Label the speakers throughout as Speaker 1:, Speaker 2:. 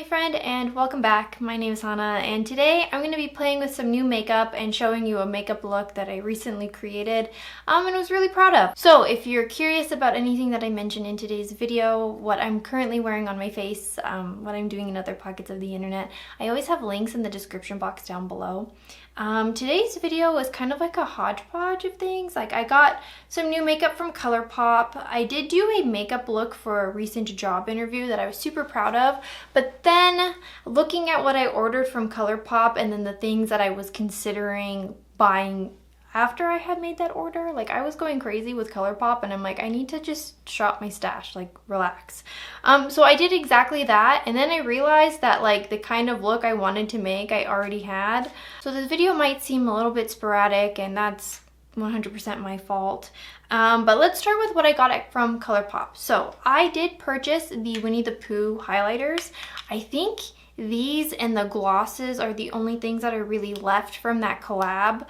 Speaker 1: my friend, and welcome back. My name is Hannah, and today I'm going to be playing with some new makeup and showing you a makeup look that I recently created and was really proud of. So if you're curious about anything that I mentioned in today's video, what I'm currently wearing on my face, what I'm doing in other pockets of the internet, I always have links in the description box down below. Today's video was kind of like a hodgepodge of things. Like, I got some new makeup from Colourpop. I did do a makeup look for a recent job interview that I was super proud of, but then looking at what I ordered from Colourpop and then the things that I was considering buying after I had made that order, like, I was going crazy with Colourpop, and I'm like, I need to just shop my stash, like, relax. So I did exactly that, and then I realized that, like, the kind of look I wanted to make, I already had. So this video might seem a little bit sporadic, and that's 100% my fault. But let's start with what I got from Colourpop. So I did purchase the Winnie the Pooh highlighters. I think these and the glosses are the only things that are really left from that collab.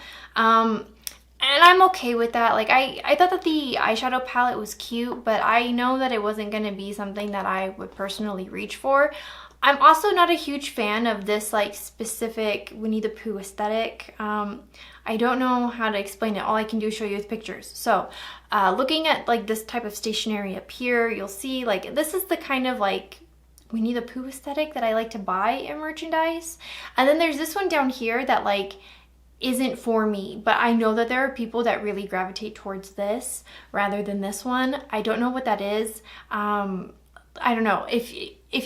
Speaker 1: And I'm okay with that. Like, I thought that the eyeshadow palette was cute, but I know that it wasn't going to be something that I would personally reach for. I'm also not a huge fan of this, like, specific Winnie the Pooh aesthetic. I don't know how to explain it. All I can do is show you with pictures. So looking at, like, this type of stationery up here, you'll see, like, this is the kind of, like, Winnie the Pooh aesthetic that I like to buy in merchandise. And then there's this one down here that, like, isn't for me, but I know that there are people that really gravitate towards this rather than this one. I don't know what that is. I don't know. If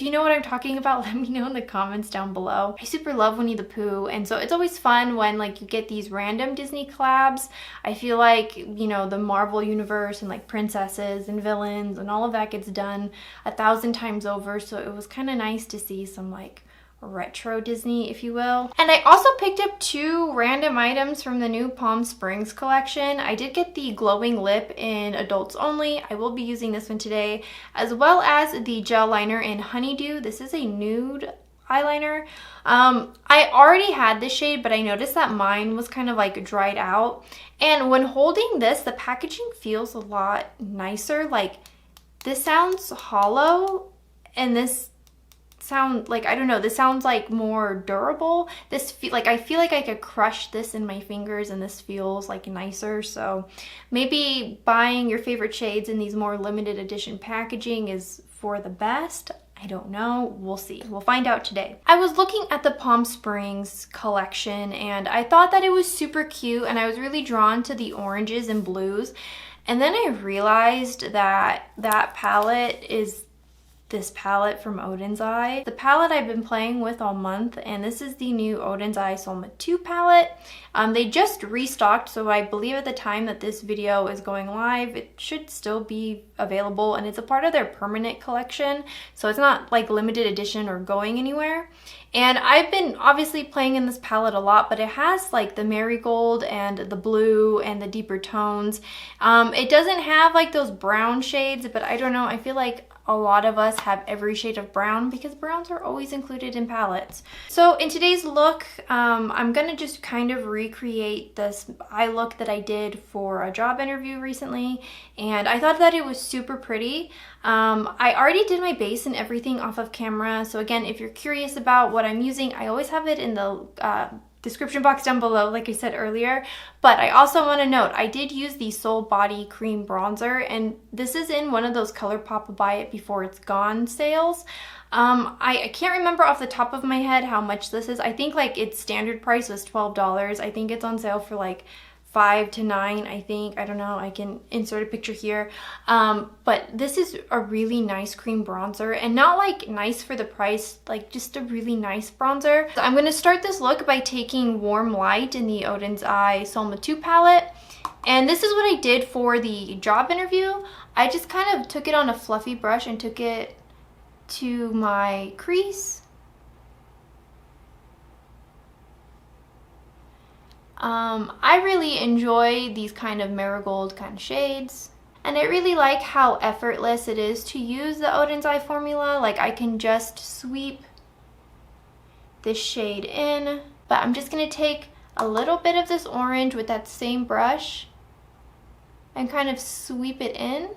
Speaker 1: you know what I'm talking about, let me know in the comments down below. I super love Winnie the Pooh, and so it's always fun when, like, you get these random Disney collabs. I feel like, you know, the Marvel universe and, like, princesses and villains and all of that gets done 1,000 times over, so it was kind of nice to see some, like, retro Disney, if you will. And I also picked up 2 random items from the new Palm Springs collection. I did get the glowing lip in adults only. I will be using this one today, as well as the gel liner in Honeydew. This is a nude eyeliner. I already had this shade, but I noticed that mine was kind of, like, dried out. And when holding this, the packaging feels a lot nicer. Like, this sounds hollow, and this sound, like, I don't know, this sounds like more durable. I feel like I could crush this in my fingers, and this feels like nicer. So maybe buying your favorite shades in these more limited edition packaging is for the best. I don't know. We'll see. We'll find out today. I was looking at the Palm Springs collection, and I thought that it was super cute, and I was really drawn to the oranges and blues. And then I realized that that palette is this palette from Odin's Eye. The palette I've been playing with all month, and this is the new Odin's Eye Solma 2 palette. They just restocked, so I believe at the time that this video is going live, it should still be available, and it's a part of their permanent collection, so it's not, like, limited edition or going anywhere. And I've been obviously playing in this palette a lot, but it has, like, the marigold and the blue and the deeper tones. It doesn't have, like, those brown shades, but I don't know, I feel like a lot of us have every shade of brown because browns are always included in palettes. So in today's look, I'm gonna just kind of recreate this eye look that I did for a job interview recently, and I thought that it was super pretty. I already did my base and everything off of camera, so again, if you're curious about what I'm using, I always have it in the description box down below, like I said earlier. But I also want to note, I did use the Soul Body Cream Bronzer, and this is in one of those Colourpop Buy It Before It's Gone sales. I can't remember off the top of my head how much this is. I think, like, its standard price was $12. I think it's on sale for, like, $5 to $9, I think. I don't know. I can insert a picture here. But this is a really nice cream bronzer, and not, like, nice for the price, like, just a really nice bronzer. So I'm going to start this look by taking Warm Light in the Odin's Eye Solma 2 palette. And this is what I did for the job interview. I just kind of took it on a fluffy brush and took it to my crease. I really enjoy these kind of marigold kind of shades, and I really like how effortless it is to use the Odin's Eye formula. Like, I can just sweep this shade in, but I'm just going to take a little bit of this orange with that same brush and kind of sweep it in.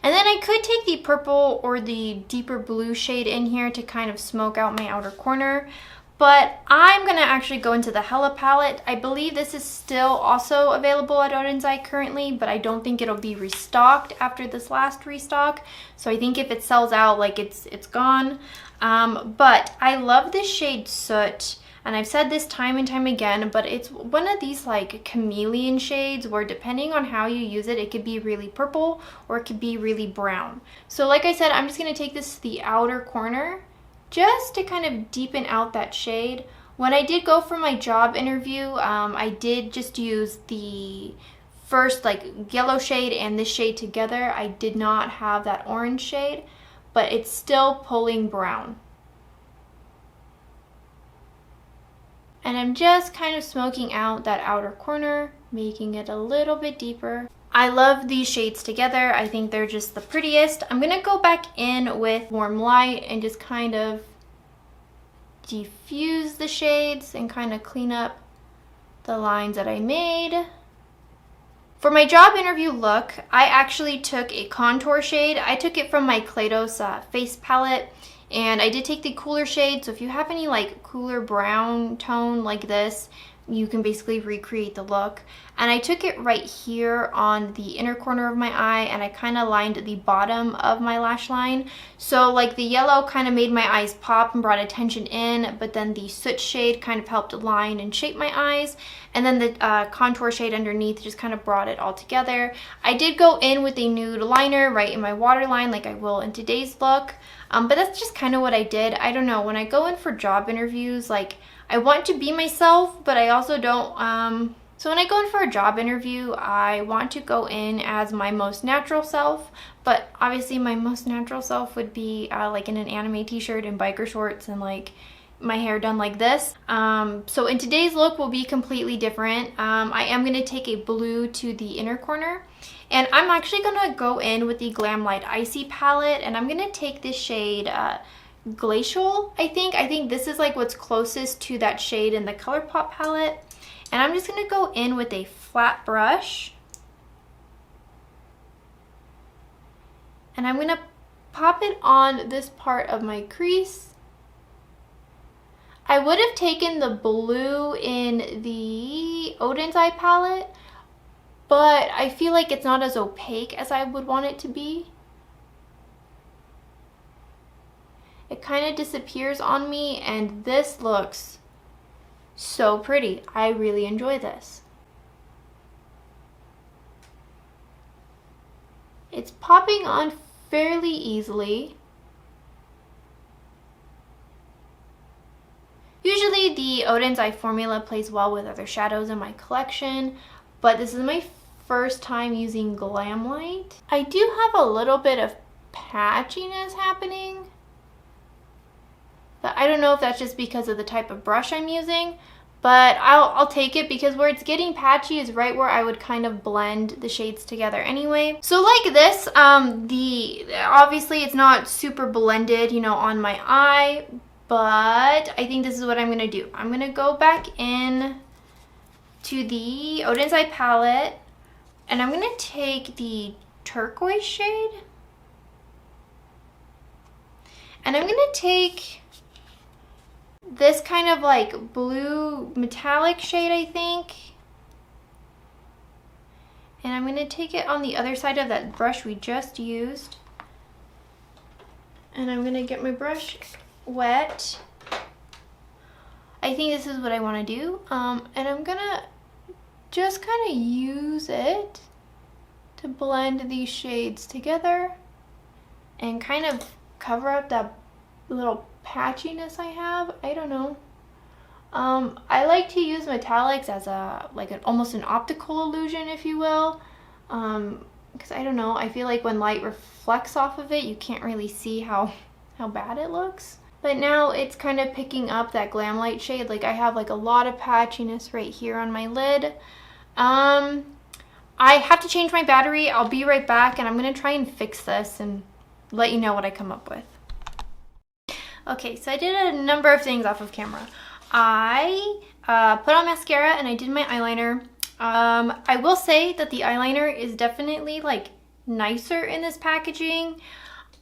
Speaker 1: And then I could take the purple or the deeper blue shade in here to kind of smoke out my outer corner. But I'm going to actually go into the Hella palette. I believe this is still also available at Oden's Eye currently, but I don't think it'll be restocked after this last restock. So I think if it sells out, like it's gone. But I love this shade Soot. And I've said this time and time again, but it's one of these like chameleon shades where depending on how you use it, it could be really purple or it could be really brown. So like I said, I'm just going to take this to the outer corner just to kind of deepen out that shade. When I did go for my job interview, I did just use the first like yellow shade and this shade together. I did not have that orange shade, but it's still pulling brown. And I'm just kind of smoking out that outer corner, making it a little bit deeper. I love these shades together. I think they're just the prettiest. I'm gonna go back in with Warm Light and just kind of diffuse the shades and kind of clean up the lines that I made. For my job interview look, I actually took a contour shade. I took it from my Kaleidos face palette, and I did take the cooler shade. So if you have any like cooler brown tone like this, you can basically recreate the look. And I took it right here on the inner corner of my eye, and I kind of lined the bottom of my lash line. So like the yellow kind of made my eyes pop and brought attention in, but then the Soot shade kind of helped line and shape my eyes. And then the contour shade underneath just kind of brought it all together. I did go in with a nude liner right in my waterline like I will in today's look. But that's just kind of what I did. I don't know, when I go in for job interviews, like I want to be myself, but I also don't, so when I go in for a job interview, I want to go in as my most natural self, but obviously my most natural self would be like in an anime t-shirt and biker shorts and like my hair done like this. So in today's look will be completely different. I am going to take a blue to the inner corner, and I'm actually going to go in with the Glam Light Icy palette, and I'm going to take this shade Glacial, I think. I think this is like what's closest to that shade in the Colourpop palette. And I'm just going to go in with a flat brush. And I'm going to pop it on this part of my crease. I would have taken the blue in the Oden's Eye palette, but I feel like it's not as opaque as I would want it to be. It kind of disappears on me, and this looks so pretty. I really enjoy this. It's popping on fairly easily. Usually the Oden's Eye formula plays well with other shadows in my collection, but this is my first time using Glam Light. I do have a little bit of patchiness happening, but I don't know if that's just because of the type of brush I'm using, but I'll take it, because where it's getting patchy is right where I would kind of blend the shades together anyway. So like this, obviously it's not super blended, you know, on my eye, but I think this is what I'm gonna do. I'm gonna go back in to the Oden's Eye palette, and I'm gonna take the turquoise shade, and I'm gonna take this kind of like blue metallic shade, I think. And I'm going to take it on the other side of that brush we just used. And I'm going to get my brush wet. I think this is what I want to do. And I'm going to just kind of use it to blend these shades together and kind of cover up that little patchiness I have. I don't know. I like to use metallics as a almost an optical illusion, if you will, because I don't know, I feel like when light reflects off of it, you can't really see how bad it looks. But now it's kind of picking up that Glam Light shade. Like I have like a lot of patchiness right here on my lid. I have to change my battery. I'll be right back, and I'm gonna try and fix this and let you know what I come up with. Okay, so I did a number of things off of camera. I put on mascara and I did my eyeliner. I will say that the eyeliner is definitely like nicer in this packaging.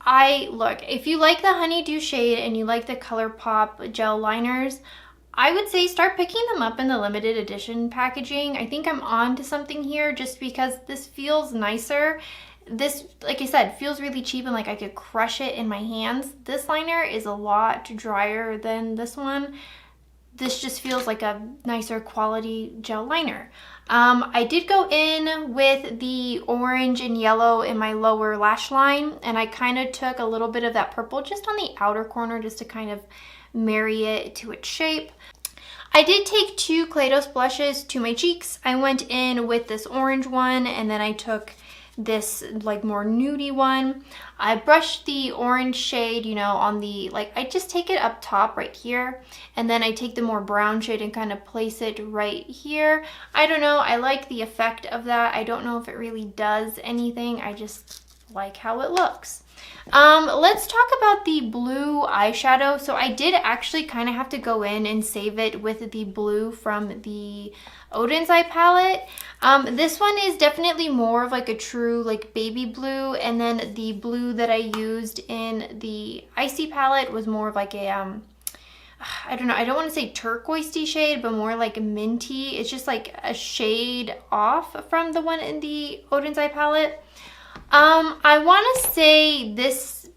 Speaker 1: Look, if you like the Honeydew shade and you like the Colourpop gel liners, I would say start picking them up in the limited edition packaging. I think I'm on to something here just because this feels nicer. This, like I said, feels really cheap and like I could crush it in my hands. This liner is a lot drier than this one. This just feels like a nicer quality gel liner. I did go in with the orange and yellow in my lower lash line, and I kind of took a little bit of that purple just on the outer corner just to kind of marry it to its shape. I did take 2 Kaleidos blushes to my cheeks. I went in with this orange one, and then I took this like more nudie one. I brushed the orange shade, you know, on the, like, I just take it up top right here, and then I take the more brown shade and kind of place it right here. I don't know, I like the effect of that. I don't know if it really does anything. I just like how it looks. Let's talk about the blue eyeshadow. So I did actually kind of have to go in and save it with the blue from the Odin's Eye palette. This one is definitely more of like a true like baby blue, and then the blue that I used in the Icy palette was more of like a I don't know, I don't want to say turquoisey shade, but more like minty. It's just like a shade off from the one in the Odin's Eye palette. I want to say this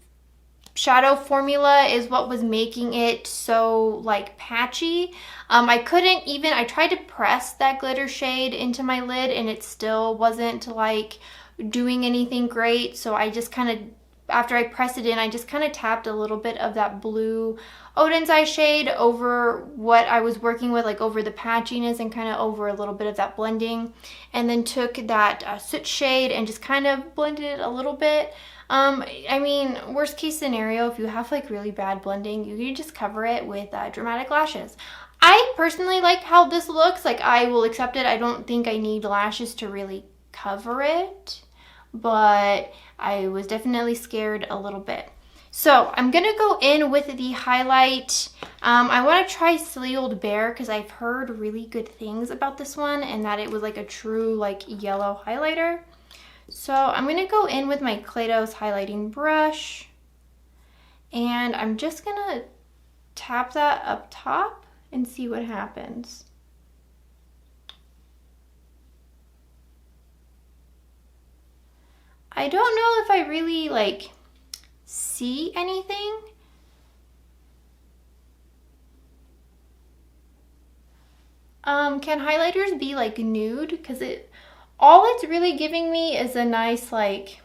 Speaker 1: shadow formula is what was making it so like patchy. I tried to press that glitter shade into my lid and it still wasn't like doing anything great. So I just kind of, after I pressed it in, I just kind of tapped a little bit of that blue Odin's Eye shade over what I was working with, like over the patchiness and kind of over a little bit of that blending. And then took that soot shade and just kind of blended it a little bit. I mean, worst case scenario, if you have like really bad blending, you can just cover it with dramatic lashes. I personally like how this looks. Like, I will accept it. I don't think I need lashes to really cover it, but I was definitely scared a little bit. So I'm gonna go in with the highlight. I want to try Silly Old Bear because I've heard really good things about this one and that it was like a true like yellow highlighter. So I'm gonna go in with my Kaleidos highlighting brush, and I'm just gonna tap that up top and see what happens. I don't know if I really like see anything. Can highlighters be like nude? Because all it's really giving me is a nice like,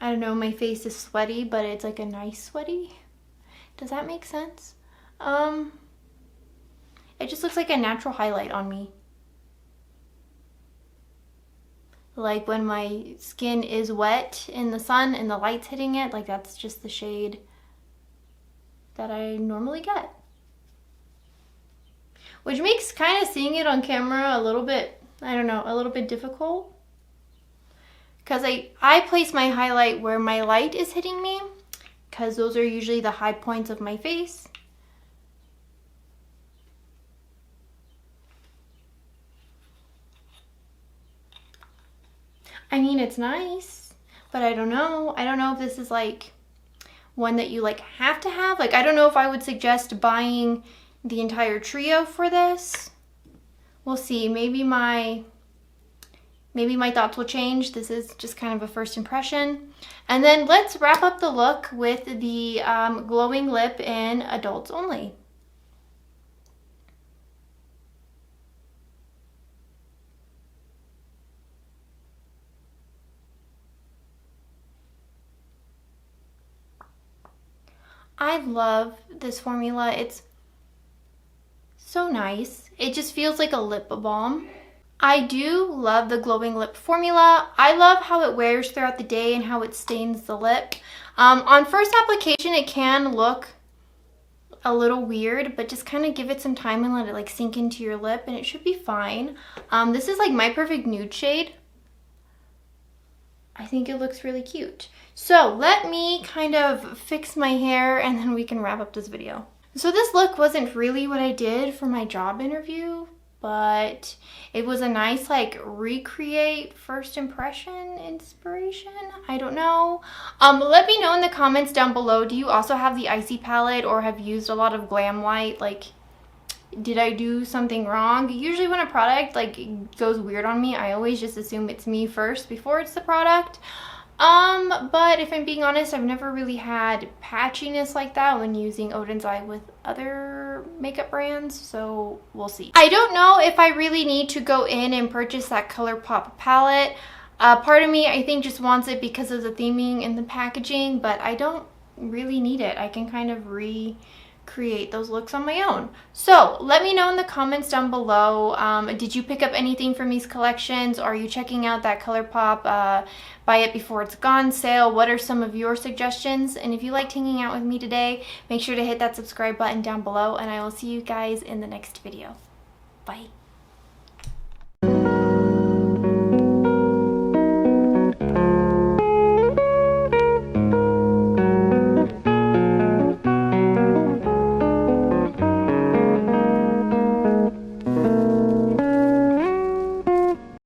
Speaker 1: I don't know, my face is sweaty, but it's like a nice sweaty. Does that make sense? It just looks like a natural highlight on me. Like when my skin is wet in the sun and the light's hitting it, like that's just the shade that I normally get. Which makes kind of seeing it on camera a little bit, I don't know, a little bit difficult. Because I place my highlight where my light is hitting me, because those are usually the high points of my face. I mean, it's nice, but I don't know. I don't know if this is like one that you like have to have. Like, I don't know if I would suggest buying the entire trio for this. We'll see. Maybe my thoughts will change. This is just kind of a first impression. And then let's wrap up the look with the glowing lip in Adults Only. I love this formula. It's so nice. It just feels like a lip balm. I do love the glowing lip formula. I love how it wears throughout the day and how it stains the lip. On first application, it can look a little weird, but just kind of give it some time and let it like sink into your lip and it should be fine. This is like my perfect nude shade. I think it looks really cute. So let me kind of fix my hair and then we can wrap up this video. So this look wasn't really what I did for my job interview, but it was a nice like recreate first impression inspiration. I don't know. Let me know in the comments down below, do you also have the Icy palette or have used a lot of Glam White? Like, did I do something wrong? Usually when a product like goes weird on me, I always just assume it's me first before it's the product. But if I'm being honest, I've never really had patchiness like that when using Odin's Eye with other makeup brands, so we'll see. I don't know if I really need to go in and purchase that Colourpop palette. Part of me, I think, just wants it because of the theming and the packaging, but I don't really need it. I can kind of recreate those looks on my own. So let me know in the comments down below, did you pick up anything from these collections? Are you checking out that Colourpop buy it before it's gone sale? What are some of your suggestions? And if you liked hanging out with me today, make sure to hit that subscribe button down below, and I will see you guys in the next video. Bye.